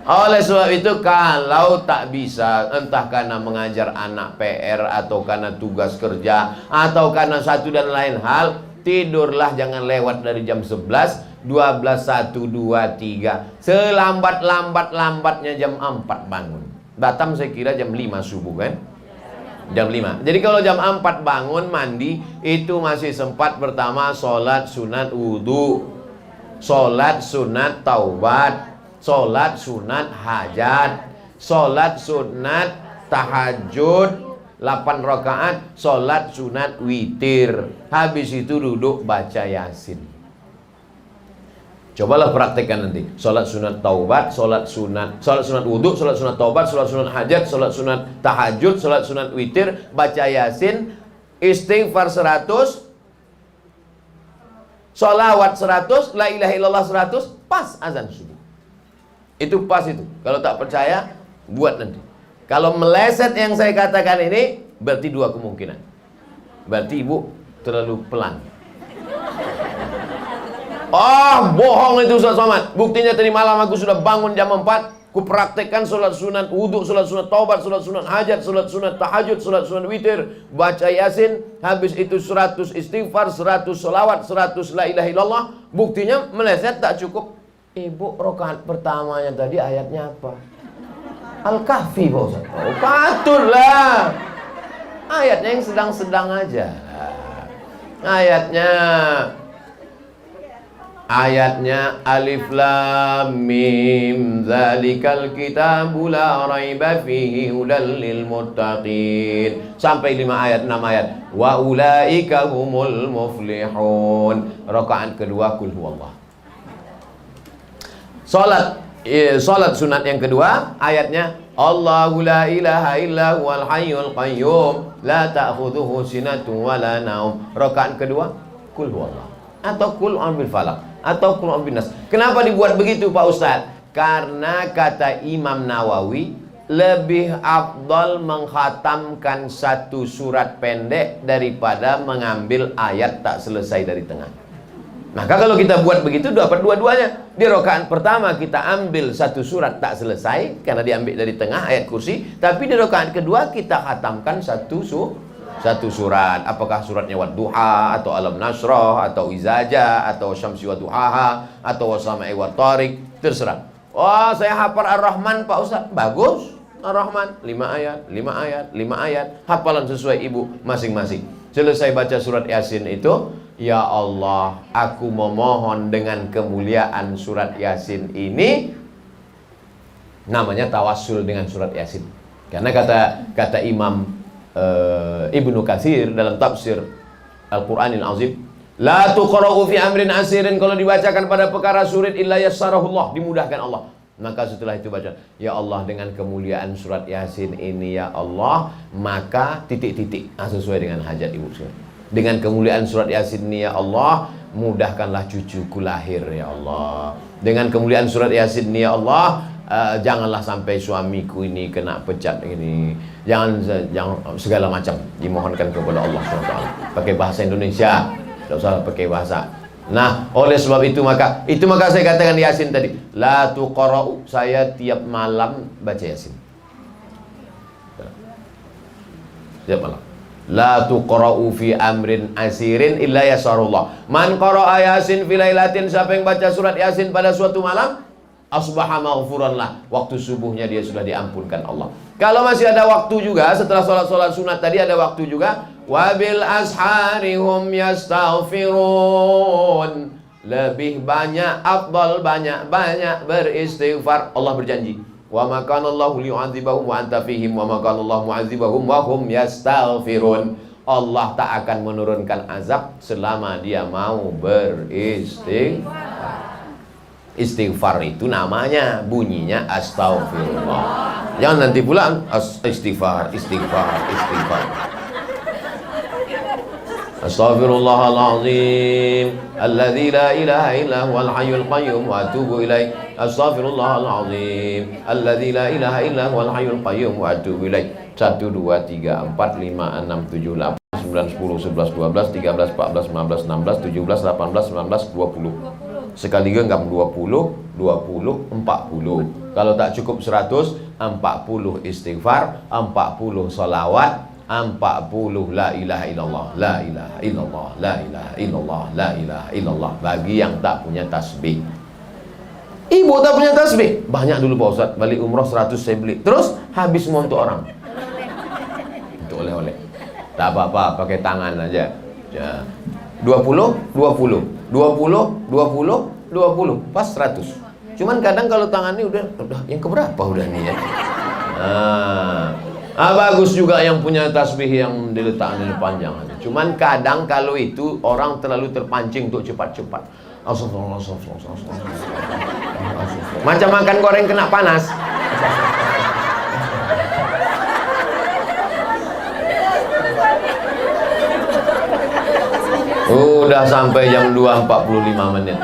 Oleh sebab itu kalau tak bisa, entah karena mengajar anak PR atau karena tugas kerja atau karena satu dan lain hal, tidurlah jangan lewat dari jam 11, 12, 1, 2, 3. Selambat-lambatnya jam 4 bangun. Batam saya kira jam 5 subuh kan? Jam 5. Jadi kalau jam 4 bangun mandi itu masih sempat pertama sholat sunat wudhu, sholat sunat taubat, sholat sunat hajat, sholat sunat tahajud 8 rakaat, sholat sunat witir. Habis itu duduk baca Yasin. Cobalah praktekkan nanti. Sholat sunat taubat, sholat sunat wudhu, sholat sunat taubat, sholat sunat hajat, sholat sunat tahajud, sholat sunat witir, baca Yasin, istighfar 100, sholawat 100, la ilaha illallah 100, pas azan subuh. Itu pas itu. Kalau tak percaya, buat nanti. Kalau meleset yang saya katakan ini, berarti 2 kemungkinan. Berarti ibu terlalu pelan. Bohong itu Ustaz Somad. Buktinya tadi malam aku sudah bangun jam 4. Ku praktekkan sholat sunat wudhu, sholat sunat taubat, sholat sunat hajat, sholat sunat tahajud, sholat sunat witir, baca Yasin. Habis itu 100 istighfar, 100 sholawat, 100 la ilaha illallah. Buktinya meleset tak cukup. Ibu rakaat pertamanya tadi ayatnya apa? Al-Kahfi Pak Ustaz. Oh, patutlah. Ayatnya yang sedang-sedang aja. Ayatnya alif lam mim zalikal kitabu la raiba fihi hudal lil muttaqin. Sampai 5 ayat, 6 ayat. Wa ulaika humul muflihun. Rakaat kedua kul huwallah. Salat sunat yang kedua ayatnya Allahu la ilaha illa huwal hayyul qayyum la ta'khudhuhu sinatun wa la naum. Rakaat kedua kul huwallah atau kul a'udzu bil falaq atau kul a'udzu bin nas. Kenapa dibuat begitu Pak Ustaz? Karena kata Imam Nawawi lebih afdal mengkhatamkan satu surat pendek daripada mengambil ayat tak selesai dari tengah. Maka kalau kita buat begitu dapat dua-duanya. Di rakaat pertama kita ambil satu surat tak selesai karena diambil dari tengah ayat kursi, tapi di rakaat kedua kita khatamkan satu surat. Apakah suratnya Wadduha atau Alam Nasrah atau Izaja atau Syamsi wa Duhaha atau Wasama'i wa Tariq, terserah. Oh, saya hafal Ar-Rahman Pak Ustaz. Bagus. Ar-Rahman 5 ayat, 5 ayat, 5 ayat. Hafalan sesuai ibu masing-masing. selesai baca surat Yasin itu, ya Allah, aku memohon dengan kemuliaan surat Yasin ini, namanya tawassul dengan surat Yasin. Karena kata Imam Ibnu Katsir dalam tafsir Al-Qur'anil Azim, la tuqra'u fi amrin asirin, kalau dibacakan pada perkara sulit illa yassarahullah, dimudahkan Allah. Maka setelah itu baca, ya Allah, dengan kemuliaan surat Yasin ini ya Allah, maka titik-titik sesuai dengan hajat ibu sekalian. Dengan kemuliaan surat Yasin ini ya Allah, mudahkanlah cucuku lahir ya Allah. Dengan kemuliaan surat Yasin ini ya Allah, janganlah sampai suamiku ini kena pecat ini. Jangan segala macam dimohonkan kepada Allah SWT. Pakai bahasa Indonesia, tidak usah pakai bahasa. Nah, oleh sebab itu maka saya katakan Yasin tadi, la tuqra'u, saya tiap malam baca Yasin. Tiap malam. La tuqra'u fi amrin asirin illa yasarullah. Man qara'a Yasin fi lailatin, siapa yang baca surat Yasin pada suatu malam, asbaha maghfuran lah, waktu subuhnya dia sudah diampunkan Allah. Kalau masih ada waktu juga setelah sholat sunat tadi, ada waktu juga, wabil asharihum yastaghfirun, lebih banyak, afdal banyak beristighfar. Allah berjanji, wa ma kana Allahu liyu'adzibahum wa anta fihim wa ma kana Allahu mu'adzibahum wa hum yastaghfirun. Allah tak akan menurunkan azab selama dia mau beristighfar. Istighfar itu namanya, bunyinya astaghfirullah. Jangan nanti pulang istighfar. Astaghfirullahalazim alladzi la ilaha illa huwal hayyul qayyum wa atubu ilaih. Astaghfirullahalazim alladzi la ilaha illa huwal hayyul qayyum wa atubu ilaih. 1 2 3 4 5 6 7 8 9 10 11 12 13 14 15 16 17 18 19 20. Sekali genggam 20, 40. Kalau tak cukup 100, 40 istighfar, 40 salawat, 40 la ilaha illallah, la ilaha illallah, la ilaha illallah, la ilaha illallah. Bagi yang tak punya tasbih. Ibu tak punya tasbih, banyak dulu Pak Ustaz, balik umroh 100 saya beli. Terus habis semua untuk orang. Untuk oleh-oleh. Tak apa-apa, pakai tangan aja. Ya. 20, 20, pas 100. Cuman kadang kalau tangan ini udah yang keberapa udah nih ya. Bagus juga yang punya tasbih yang diletakkan di panjang. Cuman kadang kalau itu orang terlalu terpancing untuk cepat-cepat. Macam makan goreng kena panas. Udah sampai jam 2.45 menit.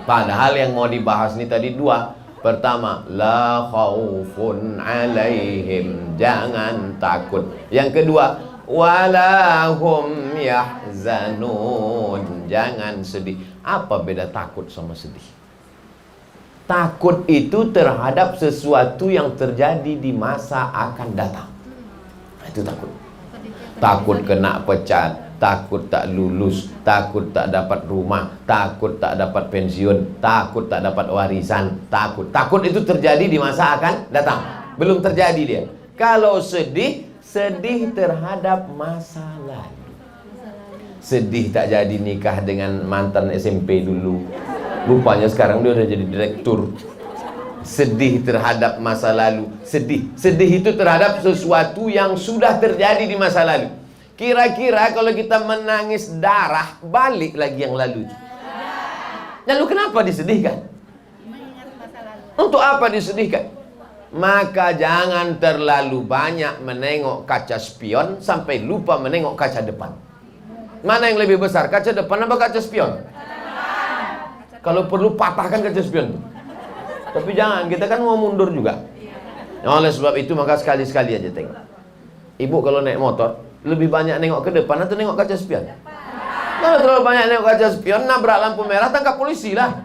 Padahal yang mau dibahas ini tadi dua. Pertama, la khaufun alaihim, jangan takut. Yang kedua, wala hum yahzanun, jangan sedih. Apa beda takut sama sedih? Takut itu terhadap sesuatu yang terjadi di masa akan datang. Itu takut. Takut kena pecat, takut tak lulus, takut tak dapat rumah, takut tak dapat pensiun, takut tak dapat warisan, takut itu terjadi di masa akan datang. Belum terjadi dia. Kalau sedih terhadap masa lalu. Sedih tak jadi nikah dengan mantan SMP dulu, rupanya sekarang dia udah jadi direktur. Sedih terhadap masa lalu. Sedih itu terhadap sesuatu yang sudah terjadi di masa lalu. Kira-kira kalau kita menangis darah, balik lagi yang lalu. Lalu kenapa disedihkan? Untuk apa disedihkan? Maka jangan terlalu banyak menengok kaca spion sampai lupa menengok kaca depan. Mana yang lebih besar, kaca depan apa kaca spion? Kalau perlu patahkan kaca spion. Tapi jangan, kita kan mau mundur juga. Oleh sebab itu maka sekali-sekali aja tengok. Ibu kalau naik motor, lebih banyak nengok ke depan atau nengok kaca spion? Kalau terlalu banyak nengok kaca spion, nabrak lampu merah, tangkap polisi lah.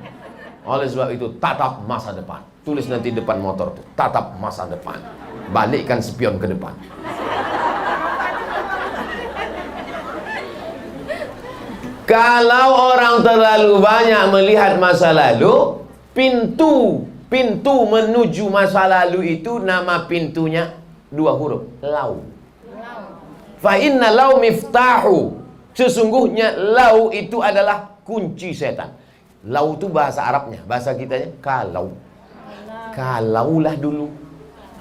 Oleh sebab itu, tatap masa depan. Tulis nanti depan motor tuh, tatap masa depan. Balikkan spion ke depan. Kalau orang terlalu banyak melihat masa lalu, pintu menuju masa lalu itu nama pintunya 2 huruf, lau. Fa inna lau miftahu. Sesungguhnya lau itu adalah kunci setan. Lau itu bahasa Arabnya, bahasa kitanya kalau. Kalaulah dulu.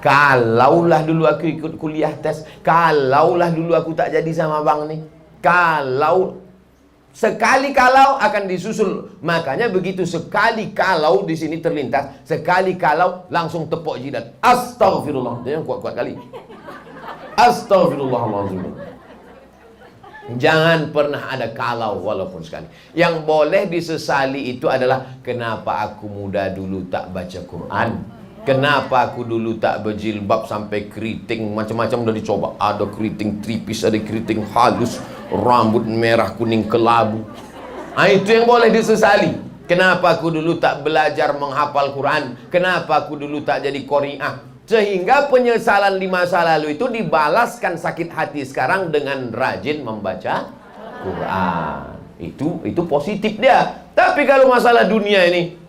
Kalaulah dulu aku ikut kuliah tes. Kalaulah dulu aku tak jadi sama bang nih. Kalau sekali kalau akan disusul. Makanya begitu sekali kalau di sini terlintas, sekali kalau langsung tepuk jidat. Astagfirullah. Jangan kuat-kuat kali. Astagfirullahaladzim. Jangan pernah ada kalau walaupun sekali. Yang boleh disesali itu adalah kenapa aku muda dulu tak baca Quran. Kenapa aku dulu tak berjilbab sampai keriting. Macam-macam udah dicoba. Ada keriting tripis, ada keriting halus, rambut merah kuning kelabu. Itu yang boleh disesali. Kenapa aku dulu tak belajar menghafal Quran. Kenapa aku dulu tak jadi qari'ah. Sehingga penyesalan di masa lalu itu dibalaskan sakit hati sekarang dengan rajin membaca Quran. Itu positif dia. Tapi kalau masalah dunia ini,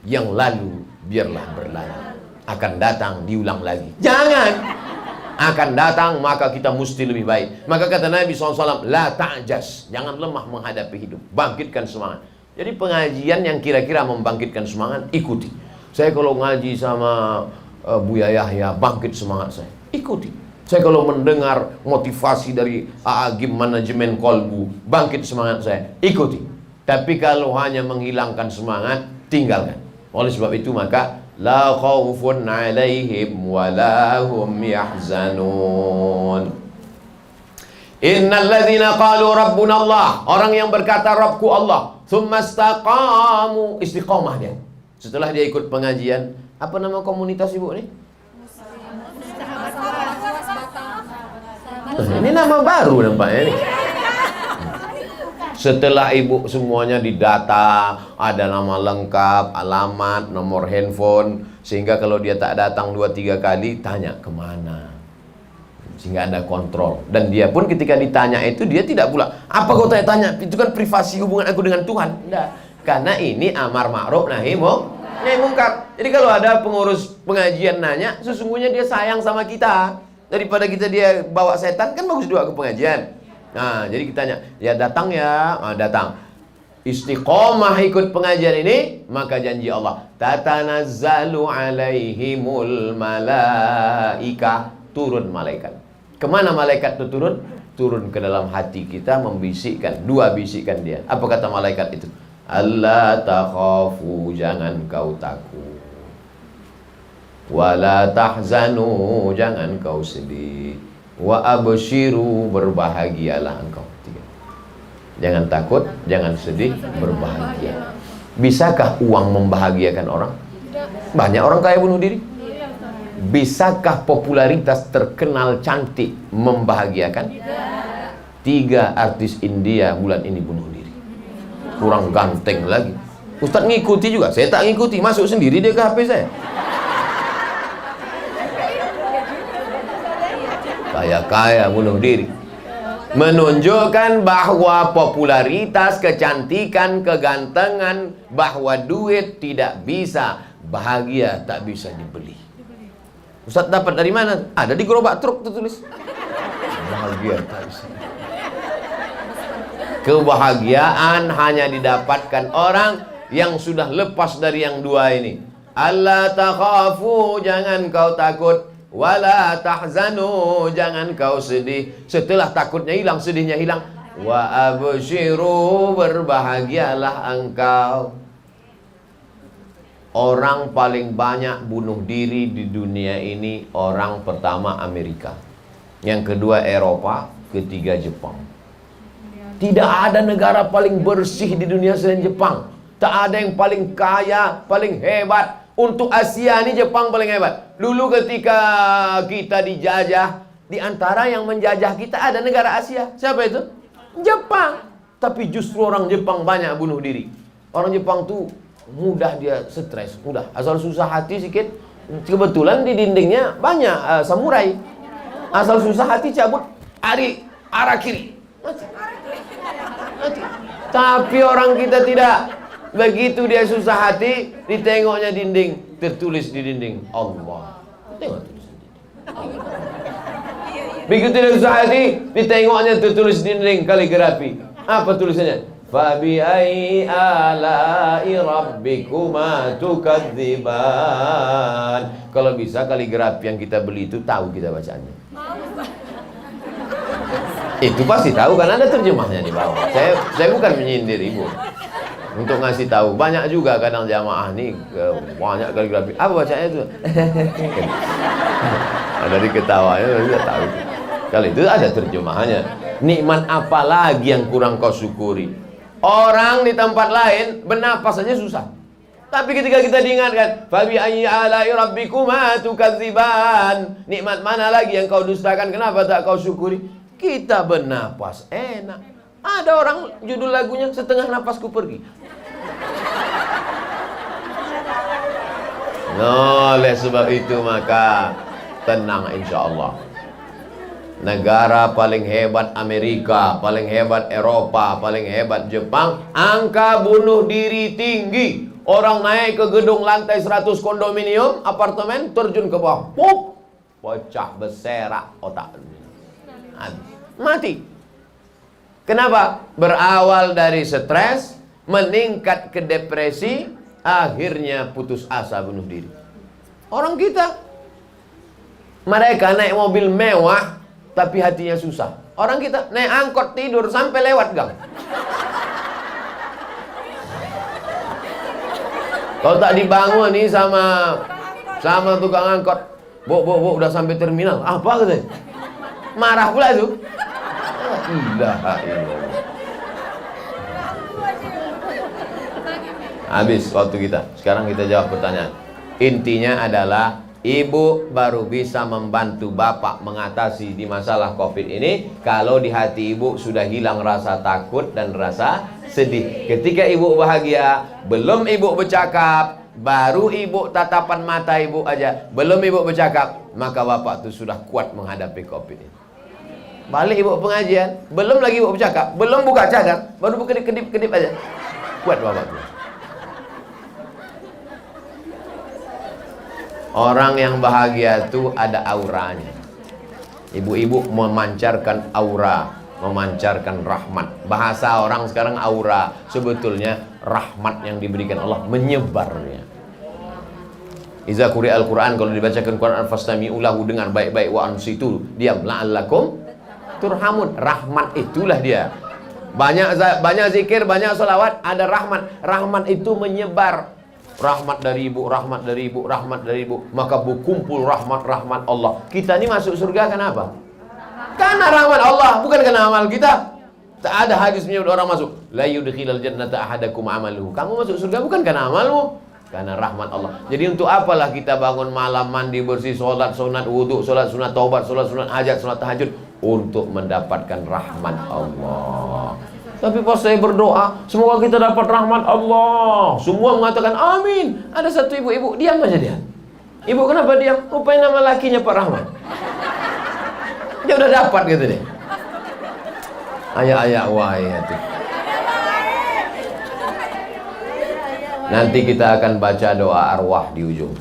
yang lalu biarlah berlalu. Akan datang diulang lagi. Jangan. Akan datang maka kita mesti lebih baik. Maka kata Nabi SAW, la ta'jas. Jangan lemah menghadapi hidup. Bangkitkan semangat. Jadi pengajian yang kira-kira membangkitkan semangat, ikuti. Saya kalau ngaji sama Buya Yahya, bangkit semangat saya. Ikuti. Saya kalau mendengar motivasi dari Agim manajemen kolbu, bangkit semangat saya. Ikuti. Tapi kalau hanya menghilangkan semangat, tinggalkan. Oleh sebab itu maka la khaufun 'alaihim wa la hum yahzanun. Innal ladzina qalu rabbuna Allah, orang yang berkata Rabbku Allah, tsumma istaqamu, istiqamah dia. Setelah dia ikut pengajian, apa nama komunitas ibu nih? Ini nama baru nampaknya nih. Setelah ibu semuanya didata, ada nama lengkap, alamat, nomor handphone, sehingga kalau dia tak datang 2-3 kali, tanya kemana, sehingga ada kontrol. Dan dia pun ketika ditanya itu, dia tidak pula, apa kau tanya-tanya, itu kan privasi hubungan aku dengan Tuhan. Tidak, karena ini amar ma'ruf nahi mungkar. Jadi kalau ada pengurus pengajian nanya, sesungguhnya dia sayang sama kita. Daripada kita dia bawa setan, kan bagus juga ke pengajian. Nah, jadi kita tanya, ya datang ya, datang. Istiqomah ikut pengajian ini, maka janji Allah, tatanazzalu alaihimul malaika, turun malaikat. Kemana malaikat itu turun? Turun ke dalam hati kita, membisikkan, 2 bisikan dia. Apa kata malaikat itu? Allah takhafu, jangan kau takut. Wala tahzanu, jangan kau sedih. Wa abshiru, berbahagialah engkau. 3. Jangan takut, jangan sedih, berbahagia. Bisakah uang membahagiakan orang? Banyak orang kaya bunuh diri. Bisakah popularitas terkenal cantik membahagiakan? 3 artis India bulan ini bunuh diri. Kurang ganteng lagi. Ustaz ngikuti juga. Saya tak ngikuti, masuk sendiri dia ke HP saya. Kaya-kaya bunuh diri. Menunjukkan bahwa popularitas, kecantikan, kegantengan, bahwa duit tidak bisa, bahagia tak bisa dibeli. Ustaz dapat dari mana? Ada di gerobak truk tertulis. Bahagia tak bisa. Kebahagiaan hanya didapatkan orang yang sudah lepas dari yang 2 ini. Allah takhafu, jangan kau takut. Wala tahzanu, jangan kau sedih. Setelah takutnya hilang, sedihnya hilang. Wa abshiru, berbahagialah engkau. Orang paling banyak bunuh diri di dunia ini, orang pertama Amerika, yang kedua Eropa, ketiga Jepang. Tidak ada negara paling bersih di dunia selain Jepang. Tak ada yang paling kaya, paling hebat. Untuk Asia ini Jepang paling hebat. Dulu ketika kita dijajah, di antara yang menjajah kita ada negara Asia. Siapa itu? Jepang. Tapi justru orang Jepang banyak bunuh diri. Orang Jepang tuh mudah dia stres, mudah. Asal susah hati sedikit, kebetulan di dindingnya banyak samurai. Asal susah hati cabut, arah kiri. Mati. Tapi orang kita tidak. Begitu dia susah hati, ditengoknya dinding, tertulis di dinding Allah. Tengok tulisan dinding. Begitu dia susah hati, ditengoknya tertulis di dinding kaligrafi. Apa tulisannya? Fabi ai ala'i rabbikuma tukadziban. Kalau bisa kaligrafi yang kita beli itu tahu kita bacaannya. Itu pasti tahu kan, ada terjemahnya di bawah. Saya bukan menyindir ibu. Untuk ngasih tahu, banyak juga kadang jamaah nih banyak kaligrafi. Apa bacanya itu? Dari ketawanya sudah tahu. Kalau itu ada terjemahannya. Nikmat apa lagi yang kurang kau syukuri? Orang di tempat lain bernapas saja susah. Tapi ketika kita diingatkan, fabi ayyi ala'i rabbikuma tukadziban. Nikmat mana lagi yang kau dustakan? Kenapa tak kau syukuri? Kita bernapas enak. Ada orang judul lagunya setengah napasku pergi. Oleh sebab itu maka tenang insya Allah. Negara paling hebat Amerika, paling hebat Eropa, paling hebat Jepang, angka bunuh diri tinggi. Orang naik ke gedung lantai 100 kondominium, apartemen, terjun ke bawah, pup, pecah berserak otak, mati. Kenapa? Berawal dari stres, meningkat ke depresi, akhirnya putus asa bunuh diri. Orang kita, mereka naik mobil mewah, tapi hatinya susah. Orang kita naik angkot tidur sampai lewat gang. Kalau tak dibangun nih sama tukang angkot, bu, udah sampai terminal. Apa katanya? Marah pula itu. Habis waktu kita. Sekarang kita jawab pertanyaan. Intinya adalah ibu baru bisa membantu bapak mengatasi di masalah COVID ini kalau di hati ibu sudah hilang rasa takut dan rasa sedih. Ketika ibu bahagia, belum ibu bercakap, baru ibu tatapan mata ibu aja, belum ibu bercakap, maka bapak itu sudah kuat menghadapi COVID ini. Balik ibu pengajian, belum lagi ibu bercakap, belum buka cadar, baru kedip-kedip aja, kuat bapak itu. Orang yang bahagia itu ada auranya. Ibu-ibu memancarkan aura, memancarkan rahmat. Bahasa orang sekarang aura, sebetulnya rahmat yang diberikan Allah menyebarnya. Iza quri'al Quran, kalau dibacakan Quran fastami'u lahu, dengar baik-baik, wa ansitu, diam, la'allakum turhamun. Rahmat itulah dia. Banyak zikir, banyak salawat, ada rahmat. Rahmat itu menyebar. Rahmat dari ibu, rahmat dari ibu, rahmat dari ibu. Maka berkumpul rahmat Allah. Kita ini masuk surga kenapa? Karena rahmat Allah, bukan karena amal kita. Tak ada hadis menyebut orang masuk la yudkhilal jannata ahadakum amaluhu. Kamu masuk surga bukan karena amalmu, karena rahmat Allah. Jadi untuk apalah kita bangun malam, mandi bersih, sholat sunat wudu, sholat sunat taubat, sholat sunat hajat, sholat tahajud, untuk mendapatkan rahmat Allah. Tapi pas saya berdoa, semoga kita dapat rahmat Allah, semua mengatakan amin. Ada satu ibu-ibu diam aja dia. Ibu kenapa diam? Rupanya nama lakinya Pak Rahmat. Dia udah dapat gitu deh. Ayah wahai hati. Nanti kita akan baca doa arwah di ujung.